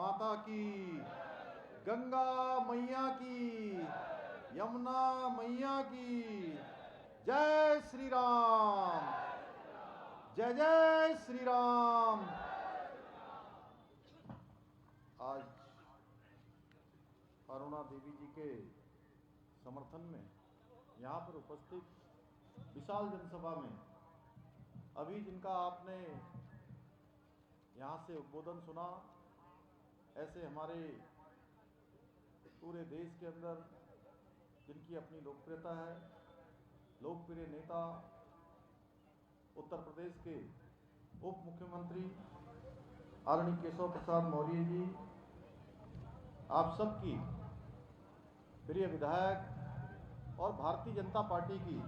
माता की, गंगा मैया की, यमुना मैया की। जय श्री राम, जय जय श्री राम। आज अरुणा देवी जी के समर्थन में यहाँ पर उपस्थित विशाल जनसभा में अभी जिनका आपने यहाँ से उद्बोधन सुना, ऐसे हमारे पूरे देश के अंदर जिनकी अपनी लोकप्रियता है, लोकप्रिय नेता उत्तर प्रदेश के उप मुख्यमंत्री आदरणीय केशव प्रसाद मौर्य जी, आप सबकी प्रिय विधायक और भारतीय जनता पार्टी की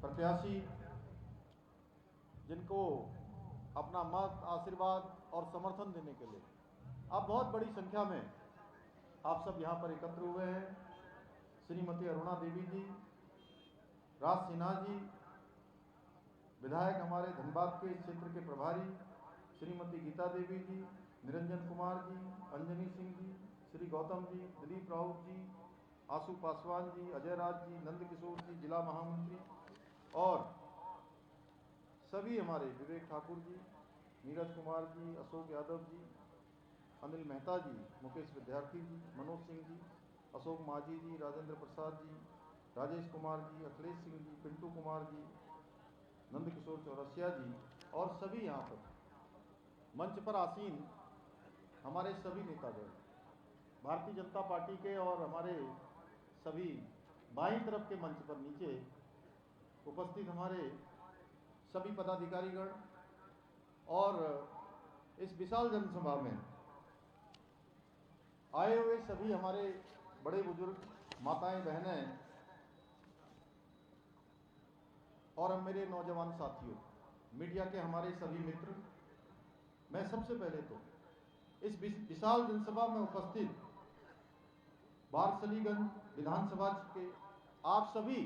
प्रत्याशी, जिनको अपना मत, आशीर्वाद और समर्थन देने के लिए आप बहुत बड़ी संख्या में आप सब यहाँ पर एकत्र हुए हैं। श्रीमती अरुणा देवी जी, राज सिन्हा जी, विधायक हमारे धनबाद के इस क्षेत्र के प्रभारी श्रीमती गीता देवी जी, निरंजन कुमार जी, अंजनी सिंह जी, श्री गौतम जी, दिलीप राउत जी, आशु पासवान जी, अजय राज जी, नंद किशोर जी, जिला महामंत्री, और सभी हमारे विवेक ठाकुर जी, नीरज कुमार जी, अशोक यादव जी, अनिल मेहता जी, मुकेश विद्यार्थी जी, मनोज सिंह जी, अशोक माझी जी, राजेंद्र प्रसाद जी, राजेश कुमार जी, अखिलेश सिंह जी, पिंटू कुमार जी, नंद किशोर चौरसिया जी, और सभी यहाँ पर मंच पर आसीन हमारे सभी नेतागण, भारतीय जनता पार्टी के और हमारे सभी बाईं तरफ के मंच पर नीचे उपस्थित हमारे सभी पदाधिकारीगण और इस विशाल जनसभा में आए हुए सभी हमारे बड़े बुजुर्ग, माताएं, बहनें और अब मेरे नौजवान साथियों, मीडिया के हमारे सभी मित्र, मैं सबसे पहले तो इस विशाल जनसभा में उपस्थित बारसलीगंज विधानसभा के आप सभी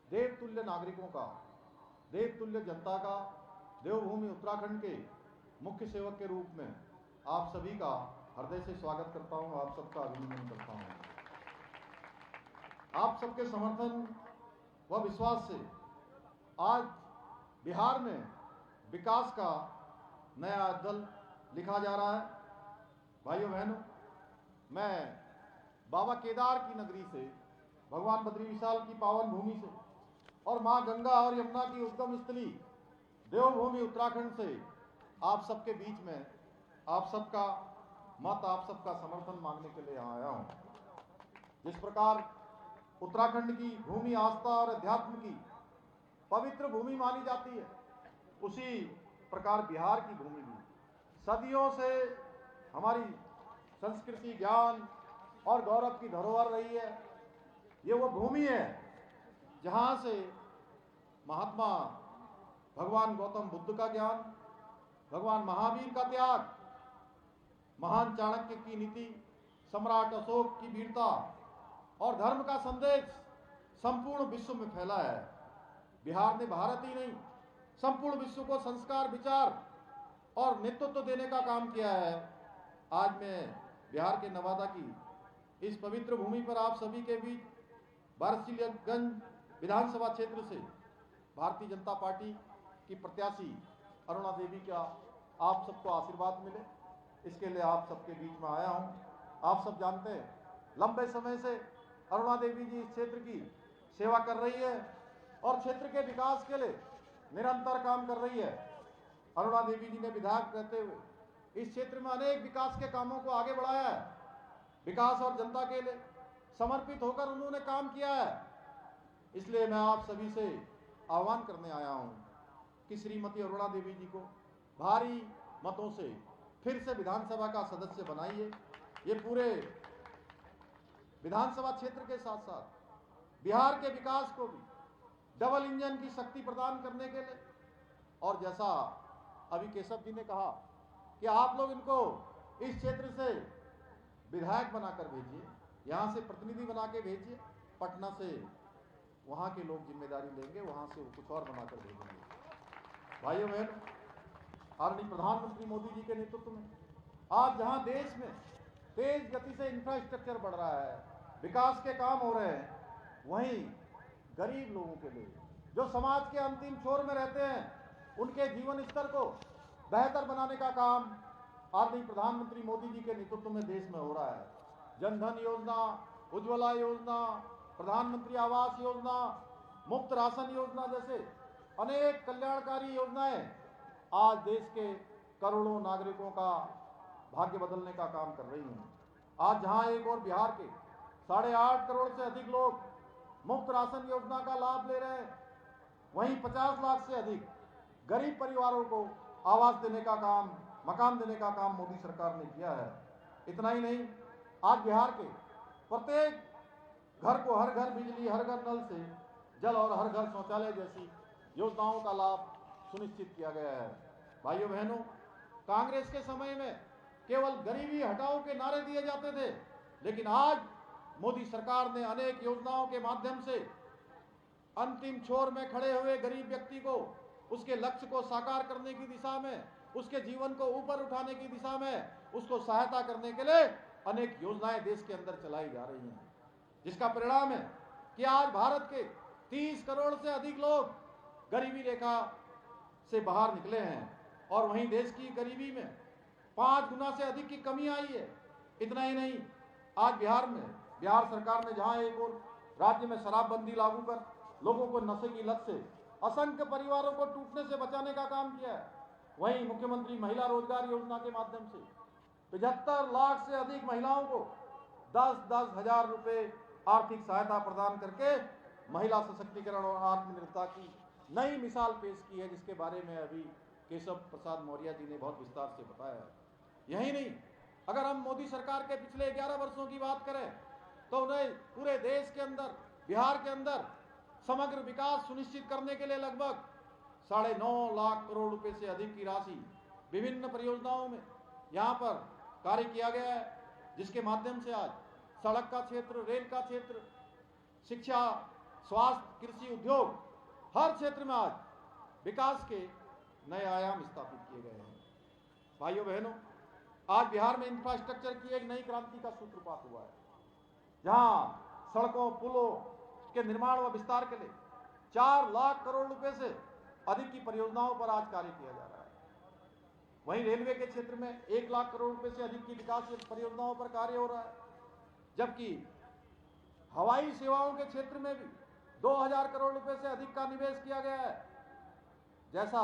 देवतुल्य नागरिकों का, देवतुल्य जनता का, देवभूमि उत्तराखंड के मुख्य सेवक के रूप में आप सभी का हृदय से स्वागत करता हूं, आप सबका अभिनंदन करता हूं। आप सबके समर्थन व विश्वास से आज बिहार में विकास का नया अध्याय लिखा जा रहा है। भाइयों बहनों, मैं बाबा केदार की नगरी से, भगवान बद्री विशाल की पावन भूमि से और मां गंगा और यमुना की उद्गम स्थली देवभूमि उत्तराखंड से आप सबके बीच में आप सबका मत, आप सबका समर्थन मांगने के लिए आया हूं। जिस प्रकार उत्तराखंड की भूमि आस्था और अध्यात्म की पवित्र भूमि मानी जाती है, उसी प्रकार बिहार की भूमि भी सदियों से हमारी संस्कृति, ज्ञान और गौरव की धरोहर रही है। ये वो भूमि है जहां से महात्मा भगवान गौतम बुद्ध का ज्ञान, भगवान महावीर का त्याग, महान चाणक्य की नीति, सम्राट अशोक की वीरता और धर्म का संदेश संपूर्ण विश्व में फैला है। बिहार ने भारत ही नहीं, संपूर्ण विश्व को संस्कार, विचार और नेतृत्व देने का काम किया है। आज मैं बिहार के नवादा की इस पवित्र भूमि पर आप सभी के बीच बारसलीगंज विधानसभा क्षेत्र से भारतीय जनता पार्टी की प्रत्याशी अरुणा देवी का आप सबको आशीर्वाद मिले, इसके लिए आप सबके बीच में आया हूं। आप सब जानते हैं, लंबे समय से अरुणा देवी जी इस क्षेत्र की सेवा कर रही है और क्षेत्र के विकास के लिए निरंतर काम कर रही है। अरुणा देवी जी ने विधायक रहते हुए इस क्षेत्र में अनेक विकास के कामों को आगे बढ़ाया है। विकास और जनता के लिए समर्पित होकर उन्होंने काम किया है। इसलिए मैं आप सभी से आह्वान करने आया हूं कि श्रीमती अरुणा देवी जी को भारी मतों से फिर से विधानसभा का सदस्य बनाइए। ये पूरे विधानसभा क्षेत्र के साथ साथ बिहार के विकास को भी डबल इंजन की शक्ति प्रदान करने के लिए, और जैसा अभी केशव जी ने कहा कि आप लोग इनको इस क्षेत्र से विधायक बनाकर भेजिए, यहां से प्रतिनिधि बना के भेजिए, पटना से वहां के लोग जिम्मेदारी लेंगे, वहां से वो कुछ और बनाकर भेजेंगे। भाइयों बहन, आदरणीय प्रधानमंत्री मोदी जी के नेतृत्व में आज जहां देश में तेज गति से इंफ्रास्ट्रक्चर बढ़ रहा है, विकास के काम हो रहे हैं, वहीं गरीब लोगों के लिए जो समाज के अंतिम छोर में रहते हैं, उनके जीवन स्तर को बेहतर बनाने का काम आदरणीय प्रधानमंत्री मोदी जी के नेतृत्व में देश में हो रहा है। जन धन योजना, उज्ज्वला योजना, प्रधानमंत्री आवास योजना, मुफ्त राशन योजना जैसे अनेक कल्याणकारी योजनाएं आज देश के करोड़ों नागरिकों का भाग्य बदलने का काम कर रही हैं। आज जहां एक और बिहार के 8.5 करोड़ से अधिक लोग मुफ्त राशन योजना का लाभ ले रहे हैं, वहीं 50 लाख से अधिक गरीब परिवारों को आवास देने का काम, मकान देने का काम मोदी सरकार ने किया है। इतना ही नहीं, आज बिहार के प्रत्येक घर को हर घर बिजली, हर घर नल से जल और हर घर शौचालय जैसी योजनाओं का लाभ सुनिश्चित किया गया है। भाइयों बहनों, कांग्रेस के समय में केवल गरीबी हटाओ के नारे दिए जाते थे, लेकिन आज मोदी सरकार ने अनेक योजनाओं के माध्यम से अंतिम छोर में खड़े हुए गरीब व्यक्ति को उसके लक्ष्य को साकार करने की दिशा में, उसके जीवन को ऊपर उठाने की दिशा में, उसको सहायता करने के लिए अनेक योजनाएं देश के अंदर चलाई जा रही हैं, जिसका परिणाम है कि आज भारत के 30 करोड़ से अधिक लोग गरीबी रेखा से बाहर निकले हैं और वहीं देश की गरीबी में 5 गुना से अधिक की कमी आई है। इतना ही नहीं, आज बिहार सरकार ने जहां एक और राज्य में शराबबंदी लागू कर लोगों को नशे की लत से असंख्य परिवारों को टूटने से बचाने का काम किया है, वहीं मुख्यमंत्री महिला रोजगार योजना के माध्यम से 75 लाख से अधिक महिलाओं को 10-10 हजार रुपए आर्थिक सहायता प्रदान करके महिला सशक्तिकरण और आत्मनिर्भरता की नई मिसाल पेश की है, जिसके बारे में अभी केशव प्रसाद मौर्य जी ने बहुत विस्तार से बताया है। यही नहीं, अगर हम मोदी सरकार के पिछले 11 वर्षों की बात करें तो उन्हें पूरे देश के अंदर, बिहार के अंदर समग्र विकास सुनिश्चित करने के लिए लगभग 9.5 लाख करोड़ रुपए से अधिक की राशि विभिन्न परियोजनाओं में यहाँ पर कार्य किया गया है, जिसके माध्यम से आज सड़क का क्षेत्र, रेल का क्षेत्र, शिक्षा, स्वास्थ्य, कृषि, उद्योग, हर क्षेत्र में आज विकास के नए आयाम स्थापित किए गए हैं। भाइयों बहनों, आज बिहार में इंफ्रास्ट्रक्चर की एक नई क्रांति का सूत्रपात हुआ है, जहां सड़कों, पुलों के निर्माण व विस्तार के लिए 4 लाख करोड़ रुपए से अधिक की परियोजनाओं पर आज कार्य किया जा रहा है। वहीं रेलवे के क्षेत्र में 1 लाख करोड़ रुपए से अधिक की विकास परियोजनाओं पर कार्य हो रहा है, जबकि हवाई सेवाओं के क्षेत्र में भी 2000 करोड़ रुपए से अधिक का निवेश किया गया है। जैसा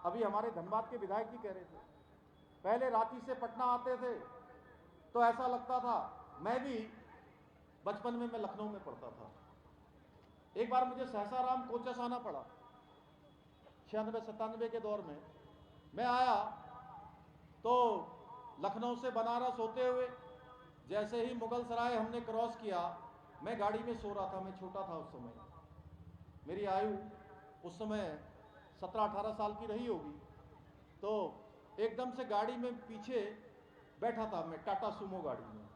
अभी हमारे धनबाद के विधायक जी कह रहे थे, पहले रांची से पटना आते थे तो ऐसा लगता था, मैं भी बचपन में मैं लखनऊ में पढ़ता था, एक बार मुझे सहसाराम कोचस आना पड़ा 96-97 के दौर में। मैं आया तो लखनऊ से बनारस होते हुए जैसे ही मुगल सराय हमने क्रॉस किया, मैं गाड़ी में सो रहा था, मैं छोटा था उस समय, मेरी आयु उस समय 17-18 साल की रही होगी। तो एकदम से गाड़ी में पीछे बैठा था मैं, टाटा सुमो गाड़ी में,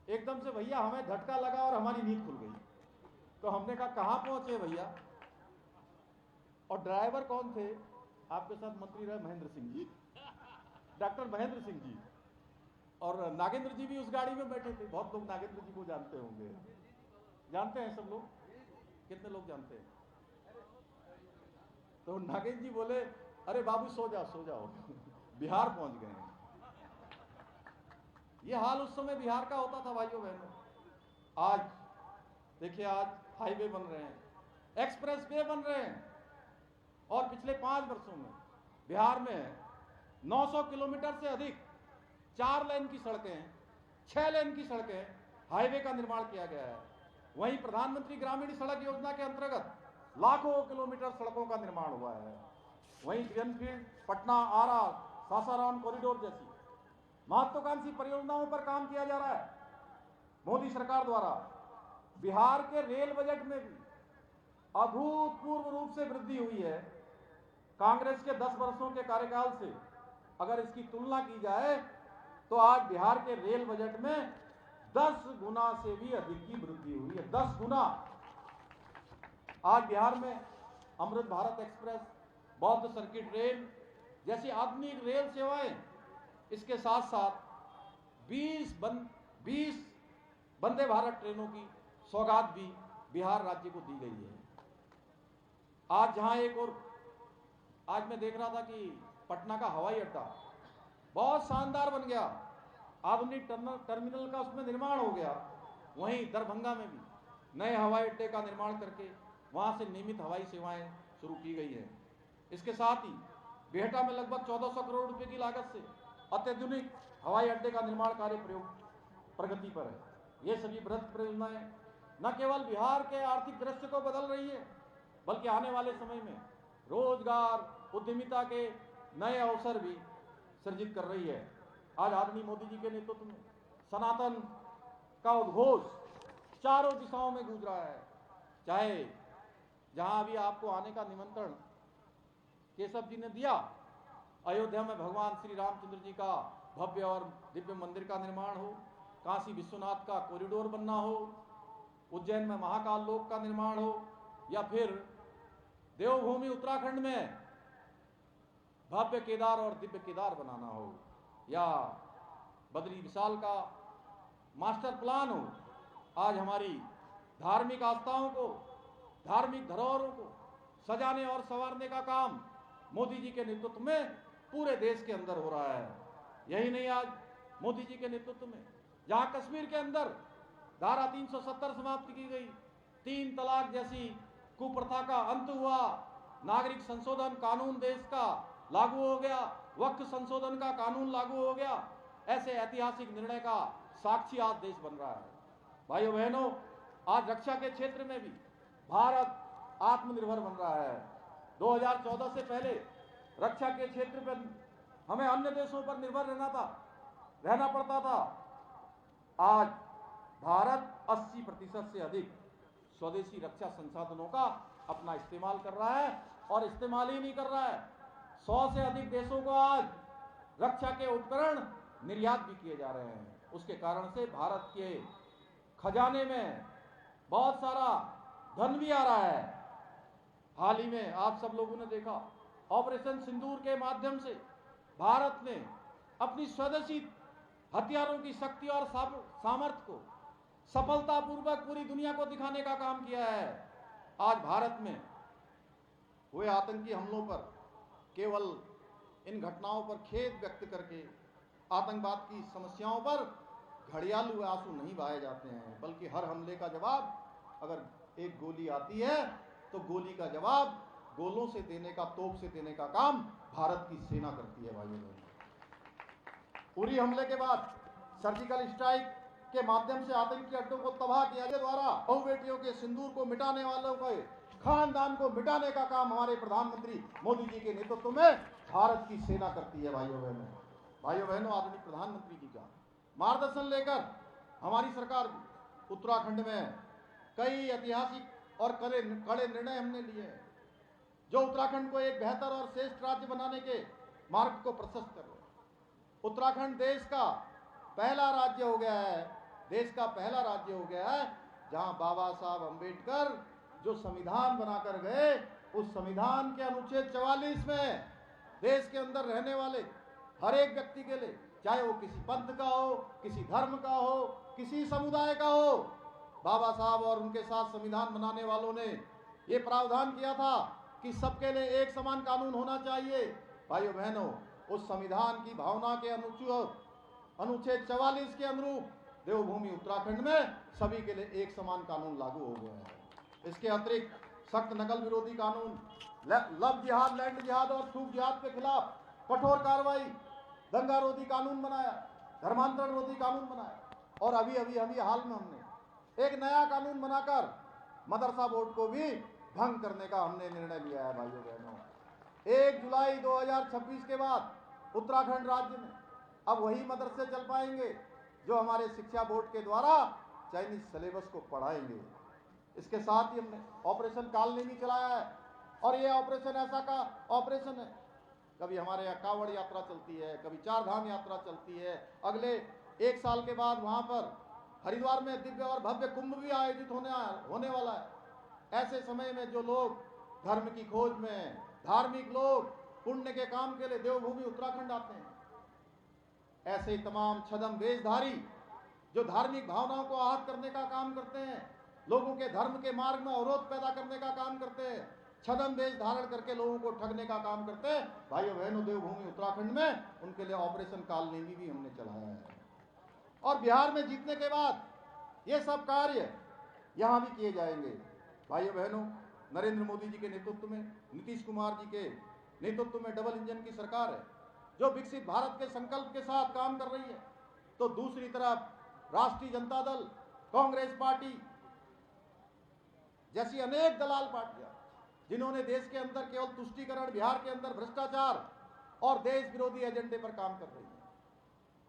एकदम से भैया हमें झटका लगा और हमारी नींद खुल गई। तो हमने कहा कहाँ पहुंचे भैया, और ड्राइवर कौन थे? आपके साथ मंत्री रहे महेंद्र सिंह जी, डॉक्टर महेंद्र सिंह जी, और नागेंद्र जी भी उस गाड़ी में बैठे थे। बहुत लोग नागेंद्र जी को जानते होंगे, जानते हैं सब लोग? कितने लोग जानते हैं? तो नागेंद्र जी बोले, अरे बाबू सो जाओ बिहार पहुंच गए हैं। ये हाल उस समय बिहार का होता था भाइयों बहनों। आज देखिए, आज हाईवे बन रहे हैं, एक्सप्रेस वे बन रहे हैं, और पिछले 5 वर्षों में बिहार में 900 किलोमीटर से अधिक 4 लेन की सड़कें, 6 लेन की सड़कें, हाईवे का निर्माण किया गया है। वहीं प्रधानमंत्री ग्रामीण सड़क योजना के अंतर्गत लाखों किलोमीटर सड़कों का निर्माण हुआ है। वहीं ग्रीनफील्ड, पटना, आरा, सासाराम कॉरिडोर जैसी महत्वाकांक्षी परियोजनाओं पर काम किया जा रहा है। मोदी सरकार द्वारा बिहार के रेल बजट में भी अभूतपूर्व रूप से वृद्धि हुई है। कांग्रेस के 10 वर्षों के कार्यकाल से अगर इसकी तुलना की जाए तो आज बिहार के रेल बजट में 10 गुना से भी अधिक की वृद्धि हुई है, 10 गुना। आज बिहार में अमृत भारत एक्सप्रेस, बौद्ध सर्किट रेल जैसी आधुनिक रेल सेवाएं इसके साथ साथ 20 वंदे भारत ट्रेनों की सौगात भी बिहार राज्य को दी गई है। आज जहां एक और आज मैं देख रहा था कि पटना का हवाई अड्डा बहुत शानदार बन गया, आधुनिक टर्मिनल का उसमें निर्माण हो गया। वहीं दरभंगा में भी नए हवाई अड्डे का निर्माण करके वहां से नियमित हवाई सेवाएं शुरू की गई है। इसके साथ ही बिहटा में लगभग 1400 करोड़ रुपए की लागत से अत्याधुनिक हवाई अड्डे का निर्माण कार्य प्रगति पर है। ये सभी बृहत परियोजनाएं न केवल बिहार के आर्थिक दृश्य को बदल रही है, बल्कि आने वाले समय में रोजगार, उद्यमिता के नए अवसर भी सृजित कर रही है। आज आदरणीय मोदी जी के नेतृत्व में सनातन का उद्घोष चारों दिशाओं में गूंज रहा है। चाहे जहां अभी आपको आने का निमंत्रण केशव जी ने दिया, अयोध्या में भगवान श्री रामचंद्र जी का भव्य और दिव्य मंदिर का निर्माण हो, काशी विश्वनाथ का कॉरिडोर बनना हो, उज्जैन में महाकाल लोक का निर्माण हो, या फिर देवभूमि उत्तराखंड में भव्य केदार और दिव्य केदार बनाना हो, या बद्री विशाल का मास्टर प्लान हो। आज हमारी धार्मिक आस्थाओं को, धार्मिक धरोहरों को सजाने और संवारने का काम मोदी जी के नेतृत्व में पूरे देश के अंदर हो रहा है। यही नहीं, आज मोदी जी के नेतृत्व में जहां कश्मीर के अंदर धारा 370 समाप्त की गई, 3 तलाक जैसी कुप्रथा का अंत हुआ, नागरिक संशोधन कानून देश का लागू हो गया, वक्फ संशोधन का कानून लागू हो गया, ऐसे ऐतिहासिक निर्णय का साक्षी आज देश बन रहा है। भाइयों बहनों, आज रक्षा के क्षेत्र में भी भारत आत्मनिर्भर बन रहा है। 2014 से पहले रक्षा के क्षेत्र पर हमें अन्य देशों पर निर्भर रहना पड़ता था। आज भारत 80% से अधिक स्वदेशी रक्षा संसाधनों का अपना इस्तेमाल कर रहा है, और इस्तेमाल ही नहीं कर रहा है, 100 से अधिक देशों को आज रक्षा के उपकरण निर्यात भी किए जा रहे हैं। उसके कारण से भारत के खजाने में बहुत सारा धन भी आ रहा है। हाल ही में आप सब लोगों ने देखा, ऑपरेशन सिंदूर के माध्यम से भारत ने अपनी स्वदेशी हथियारों की शक्ति और सामर्थ्य को सफलतापूर्वक पूरी दुनिया को दिखाने का काम किया है। आज भारत में हुए आतंकी हमलों पर केवल इन घटनाओं पर खेद व्यक्त करके आतंकवाद की समस्याओं पर घड़ियालू आंसू नहीं बहाए जाते हैं, बल्कि हर हमले का जवाब, अगर एक गोली आती है तो गोली का जवाब गोलों से देने का, तोप से देने का काम भारत की सेना करती है। भाइयों बहनों, उरी हमले के बाद सर्जिकल स्ट्राइक के माध्यम से आतंकी अड्डों को तबाह किया गया, द्वारा बहु बेटियों के सिंदूर को मिटाने वालों के खानदान को मिटाने का काम हमारे प्रधानमंत्री मोदी जी के नेतृत्व में भारत की सेना करती है। भाइयों बहनों, आदरणीय प्रधानमंत्री जी का मार्गदर्शन लेकर हमारी सरकार उत्तराखंड में कई ऐतिहासिक और कड़े निर्णय हमने लिए हैं, जो उत्तराखंड को एक बेहतर और श्रेष्ठ राज्य बनाने के मार्ग को प्रशस्त कर रहे हैं। उत्तराखंड देश का पहला राज्य हो गया है, जहां बाबा साहब अंबेडकर जो संविधान बनाकर गए, उस संविधान के अनुच्छेद 44 में देश के अंदर रहने वाले हर एक व्यक्ति के लिए, चाहे वो किसी पंथ का हो, किसी धर्म का हो, किसी समुदाय का हो, बाबा साहब और उनके साथ संविधान बनाने वालों ने ये प्रावधान किया था कि सबके लिए एक समान कानून होना चाहिए। भाइयों बहनों, उस संविधान की भावना के अनुच्छेद 44 के अनुरूप देवभूमि उत्तराखंड में सभी के लिए एक समान कानून लागू हो गया है। इसके अतिरिक्त सख्त नकल विरोधी कानून, लव जिहाद, लैंड जिहाद और थूक जिहाद के खिलाफ कठोर कार्रवाई, दंगा रोधी कानून बनाया, धर्मांतरण रोधी कानून बनाया, और अभी हाल में हमने एक नया कानून बनाकर मदरसा बोर्ड को भी भंग करने का हमने निर्णय लिया है। भाइयों बहनों, 1 जुलाई 2026 के बाद उत्तराखंड राज्य में अब वही मदरसे चल पाएंगे जो हमारे शिक्षा बोर्ड के द्वारा चाइनीज सिलेबस को पढ़ाएंगे। इसके साथ ही हमने ऑपरेशन कालनेमी चलाया है, और ये ऑपरेशन ऐसा का ऑपरेशन है, कभी हमारे यहाँ कांवड़ यात्रा चलती है, कभी 4 धाम यात्रा चलती है, अगले 1 साल के बाद वहाँ पर हरिद्वार में दिव्य और भव्य कुंभ भी आयोजित होने वाला है। ऐसे समय में जो लोग धर्म की खोज में, धार्मिक लोग पुण्य के काम के लिए देवभूमि उत्तराखंड आते हैं, ऐसे तमाम छदम वेशधारी जो धार्मिक भावनाओं को आहत करने का काम करते हैं, लोगों के धर्म के मार्ग में अवरोध पैदा करने का काम करते हैं, छदम वेश धारण करके लोगों को ठगने का काम करते हैं, भाइयों बहनों, देवभूमि उत्तराखंड में उनके लिए ऑपरेशन कालनेमी भी हमने चलाया है। और बिहार में जीतने के बाद ये सब कार्य यहां भी किए जाएंगे। भाइयों बहनों, नरेंद्र मोदी जी के नेतृत्व में, नीतीश कुमार जी के नेतृत्व में डबल इंजन की सरकार है जो विकसित भारत के संकल्प के साथ काम कर रही है। तो दूसरी तरफ राष्ट्रीय जनता दल, कांग्रेस पार्टी जैसी अनेक दलाल पार्टियां जिन्होंने देश के अंदर केवल तुष्टीकरण, बिहार के अंदर भ्रष्टाचार और देश विरोधी एजेंडे पर काम कर रही है।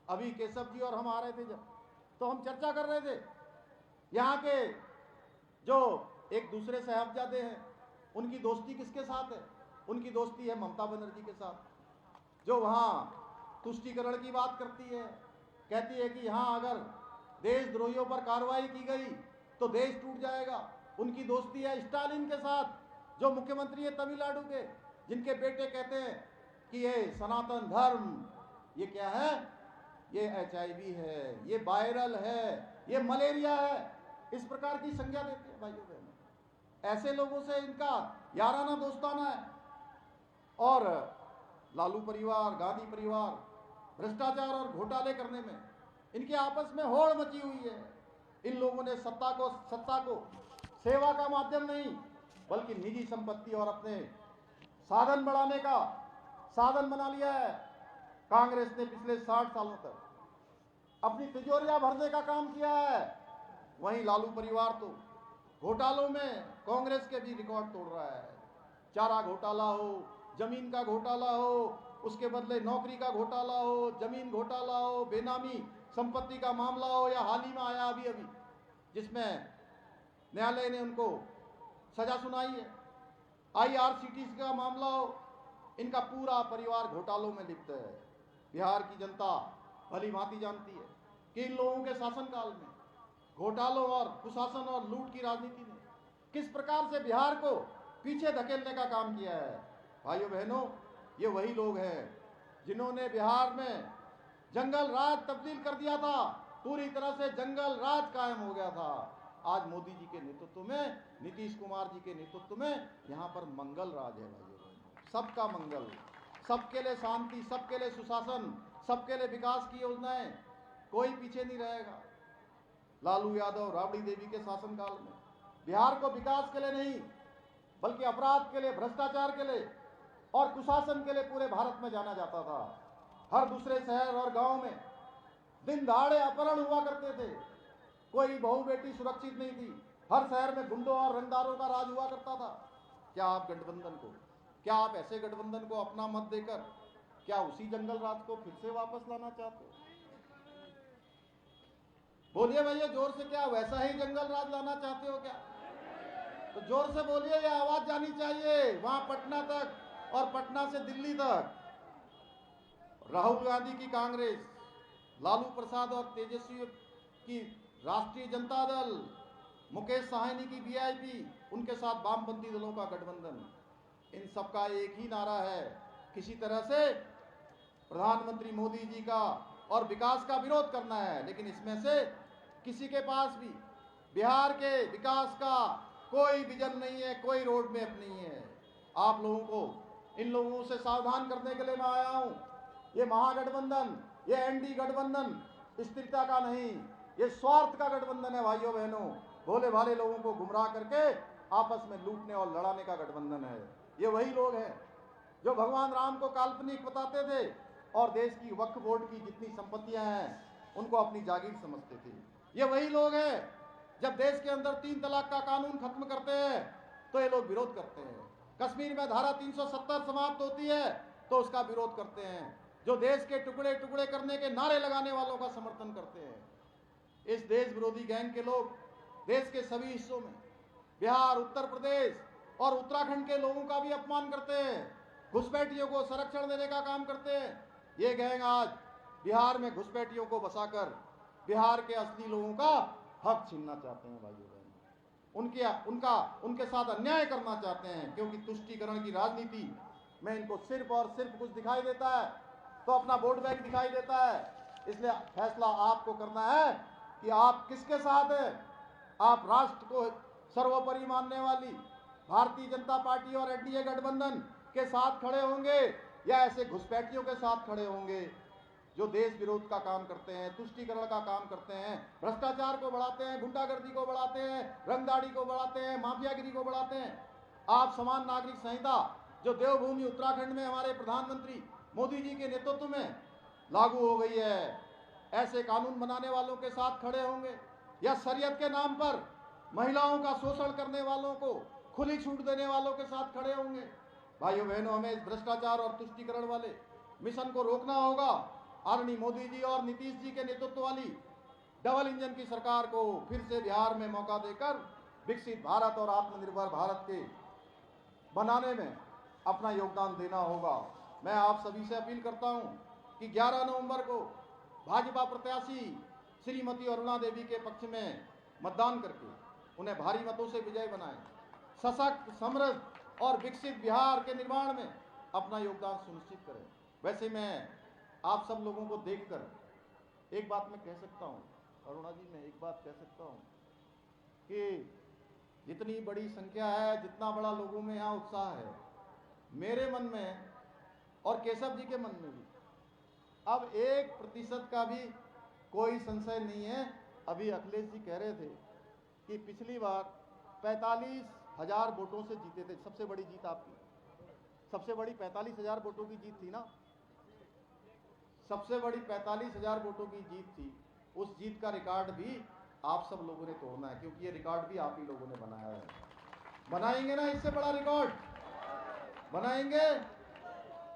अभी केशव जी और हम आ रहे थे जब, तो हम चर्चा कर रहे थे यहाँ के जो एक दूसरे साहबजादे हैं उनकी दोस्ती किसके साथ है? उनकी दोस्ती है ममता बनर्जी के साथ, जो वहाँ तुष्टीकरण की बात करती है, कहती है कि यहाँ अगर देशद्रोहियों पर कार्रवाई की गई तो देश टूट जाएगा। उनकी दोस्ती है स्टालिन के साथ, जो मुख्यमंत्री है तमिलनाडु के, जिनके बेटे कहते हैं कि ये सनातन धर्म ये क्या है, ये HIV है, ये वायरल है, ये मलेरिया है, इस प्रकार की संज्ञा देते हैं। भाइयों बहनों, ऐसे लोगों से इनका याराना दोस्ताना है। और लालू परिवार, गांधी परिवार भ्रष्टाचार और घोटाले करने में इनके आपस में होड़ मची हुई है। इन लोगों ने सत्ता को सेवा का माध्यम नहीं बल्कि निजी संपत्ति और अपने साधन बढ़ाने का साधन बना लिया है। कांग्रेस ने पिछले 60 सालों तक अपनी तिजोरियां भरने का काम किया है, वहीं लालू परिवार तो घोटालों में कांग्रेस के भी रिकॉर्ड तोड़ रहा है। चारा घोटाला हो, जमीन का घोटाला हो, उसके बदले नौकरी का घोटाला हो, जमीन घोटाला हो, बेनामी संपत्ति का मामला हो, या हाल ही में आया अभी जिसमें न्यायालय ने उनको सजा सुनाई है, IRCTC का मामला हो, इनका पूरा परिवार घोटालों में लिप्त है। बिहार की जनता भली भांति जानती है कि इन लोगों के शासनकाल में घोटालों और कुशासन और लूट की राजनीति ने किस प्रकार से बिहार को पीछे धकेलने का काम किया है। भाइयों बहनों, ये वही लोग हैं जिन्होंने बिहार में जंगल राज तब्दील कर दिया था, पूरी तरह से जंगल राज कायम हो गया था। आज मोदी जी के नेतृत्व में, नीतीश कुमार जी के नेतृत्व में यहाँ पर मंगल राज है। भाइयों बहनों, सबका मंगल, सबके लिए शांति, सबके लिए सुशासन, सबके लिए विकास की योजनाएं, कोई पीछे नहीं रहेगा। लालू यादव, राबड़ी देवी के शासनकाल में बिहार को विकास के लिए नहीं बल्कि अपराध के लिए, भ्रष्टाचार के लिए और कुशासन के लिए पूरे भारत में जाना जाता था। हर दूसरे शहर और गांव में दिन दहाड़े अपहरण हुआ करते थे, कोई बहू बेटी सुरक्षित नहीं थी, हर शहर में गुंडों और रंगदारों का राज हुआ करता था। क्या आप ऐसे गठबंधन को अपना मत देकर क्या उसी जंगल राज को फिर से वापस लाना चाहते हो? बोलिए भैया जोर से, क्या वैसा ही जंगल राज लाना चाहते हो क्या? तो जोर से बोलिए, ये आवाज जानी चाहिए वहां पटना तक और पटना से दिल्ली तक। राहुल गांधी की कांग्रेस, लालू प्रसाद और तेजस्वी की राष्ट्रीय जनता दल, मुकेश साहनी की VIP, उनके साथ वामपंथी दलों का गठबंधन, इन सबका एक ही नारा है, किसी तरह से प्रधानमंत्री मोदी जी का और विकास का विरोध करना है। लेकिन इसमें से किसी के पास भी बिहार के विकास का कोई विजन नहीं है, कोई रोड मैप नहीं है। आप लोगों को, इन लोगों से सावधान करने के लिए मैं आया हूं। ये महागठबंधन, ये ND गठबंधन स्थिरता का नहीं, ये स्वार्थ का गठबंधन है। भाइयों बहनों, भोले भाले लोगों को गुमराह करके आपस में लूटने और लड़ाने का गठबंधन है। ये वही लोग हैं जो भगवान राम को काल्पनिक बताते थे और देश की वक्फ बोर्ड की जितनी संपत्तियां हैं उनको अपनी जागीर समझते थे। ये वही लोग हैं जब देश के अंदर 3 तलाक का कानून खत्म करते हैं तो ये लोग विरोध करते हैं। कश्मीर में धारा 370 समाप्त होती है तो उसका विरोध करते हैं। जो देश के टुकड़े टुकड़े करने के नारे लगाने वालों का समर्थन करते हैं। इस देश विरोधी गैंग के लोग देश के सभी हिस्सों में, बिहार, उत्तर प्रदेश और उत्तराखंड के लोगों का भी अपमान करते हैं, घुसपैठियों को संरक्षण देने का काम करते हैं। ये गैंग आज बिहार में घुसपैठियों को बसाकर बिहार के असली लोगों का हक छीनना चाहते हैं। भाइयों बहनों, उनके साथ अन्याय करना चाहते हैं, क्योंकि तुष्टीकरण की राजनीति में इनको सिर्फ और सिर्फ कुछ दिखाई देता है तो अपना वोट बैंक दिखाई देता है। इसलिए फैसला आपको करना है कि आप किसके साथ हैं। आप राष्ट्र को सर्वोपरि मानने वाली भारतीय जनता पार्टी और एनडीए गठबंधन के साथ खड़े होंगे या ऐसे घुसपैठियों के साथ खड़े होंगे जो देश विरोध का काम करते हैं, तुष्टीकरण का काम करते हैं, भ्रष्टाचार को बढ़ाते हैं, गुंडागर्दी को बढ़ाते हैं, रंगदारी को बढ़ाते हैं, माफियागिरी को बढ़ाते हैं। आप समान नागरिक संहिता जो देवभूमि उत्तराखंड में हमारे प्रधानमंत्री मोदी जी के नेतृत्व में लागू हो गई है, ऐसे कानून बनाने वालों के साथ खड़े होंगे या शरीयत के नाम पर महिलाओं का शोषण करने वालों को खुली छूट देने वालों के साथ खड़े होंगे। भाइयों बहनों, हमें इस भ्रष्टाचार और तुष्टीकरण वाले मिशन को रोकना होगा। आदरणीय मोदी जी और नीतीश जी के नेतृत्व वाली डबल इंजन की सरकार को फिर से बिहार में मौका देकर विकसित भारत और आत्मनिर्भर भारत के बनाने में अपना योगदान देना होगा। मैं आप सभी से अपील करता हूं कि 11 नवंबर को भाजपा प्रत्याशी श्रीमती अरुणा देवी के पक्ष में मतदान करके उन्हें भारी मतों से विजय बनाएं। सशक्त, समृद्ध और विकसित बिहार के निर्माण में अपना योगदान सुनिश्चित करें। वैसे मैं आप सब लोगों को देखकर एक बात मैं कह सकता हूं, अरुणा जी, मैं एक बात कह सकता हूं कि जितनी बड़ी संख्या है, जितना बड़ा लोगों में यहाँ उत्साह है, मेरे मन में और केशव जी के मन में भी अब 1% का भी कोई संशय नहीं है। अभी अखिलेश जी कह रहे थे कि पिछली बार 45,000 वोटों से जीते थे। सबसे बड़ी जीत आपकी, सबसे बड़ी 45,000 वोटों की जीत थी ना, सबसे बड़ी 45,000 वोटों की जीत थी। उस जीत का रिकॉर्ड भी आप सब लोगों ने तोड़ना है, क्योंकि ये रिकॉर्ड भी आप ही लोगों ने बनाया है। बनाएंगे ना इससे बड़ा रिकॉर्ड? बनाएंगे।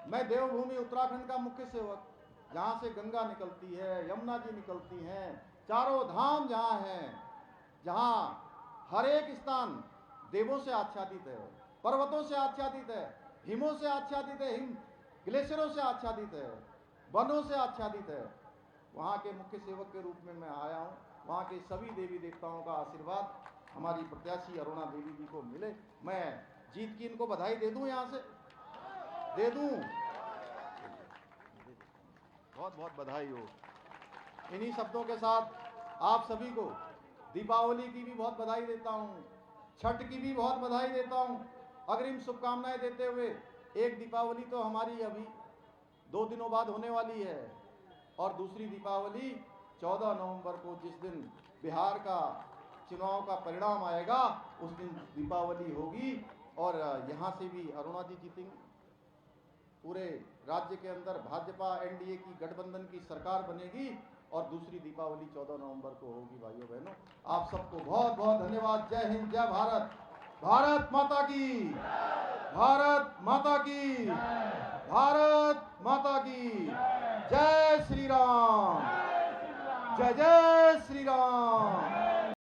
मैं देवभूमि उत्तराखंड का मुख्य सेवक, जहाँ से गंगा निकलती है, यमुना जी निकलती हैं, चारों धाम जहाँ हैं, जहाँ हर एक स्थान देवों से आच्छादित है, पर्वतों से आच्छादित है, हिमों से आच्छादित है, हिम ग्लेशियरों से आच्छादित है, वनों से आच्छादित है, वहाँ के मुख्य सेवक के रूप में मैं आया हूँ। वहाँ के सभी देवी देवताओं का आशीर्वाद हमारी प्रत्याशी अरुणा देवी जी को मिले। मैं जीत की इनको बधाई दे दूं, यहाँ से दे दूं, बहुत बहुत बधाई हो। इन्हीं शब्दों के साथ आप सभी को दीपावली की भी बहुत बधाई देता हूँ, छठ की भी बहुत बधाई देता हूँ, अग्रिम शुभकामनाएं देते हुए एक दीपावली तो हमारी अभी 2 दिनों बाद होने वाली है और दूसरी दीपावली 14 नवंबर को, जिस दिन बिहार का चुनाव का परिणाम आएगा, उस दिन दीपावली होगी और यहाँ से भी अरुणा जी जीतेंगे। पूरे राज्य के अंदर भाजपा एनडीए की गठबंधन की सरकार बनेगी और दूसरी दीपावली 14 नवंबर को होगी। भाइयों बहनों, आप सबको बहुत बहुत धन्यवाद। जय हिंद, जय भारत, भारत माता की, भारत माता की, भारत माता की। जय श्री राम, जय जय श्री राम।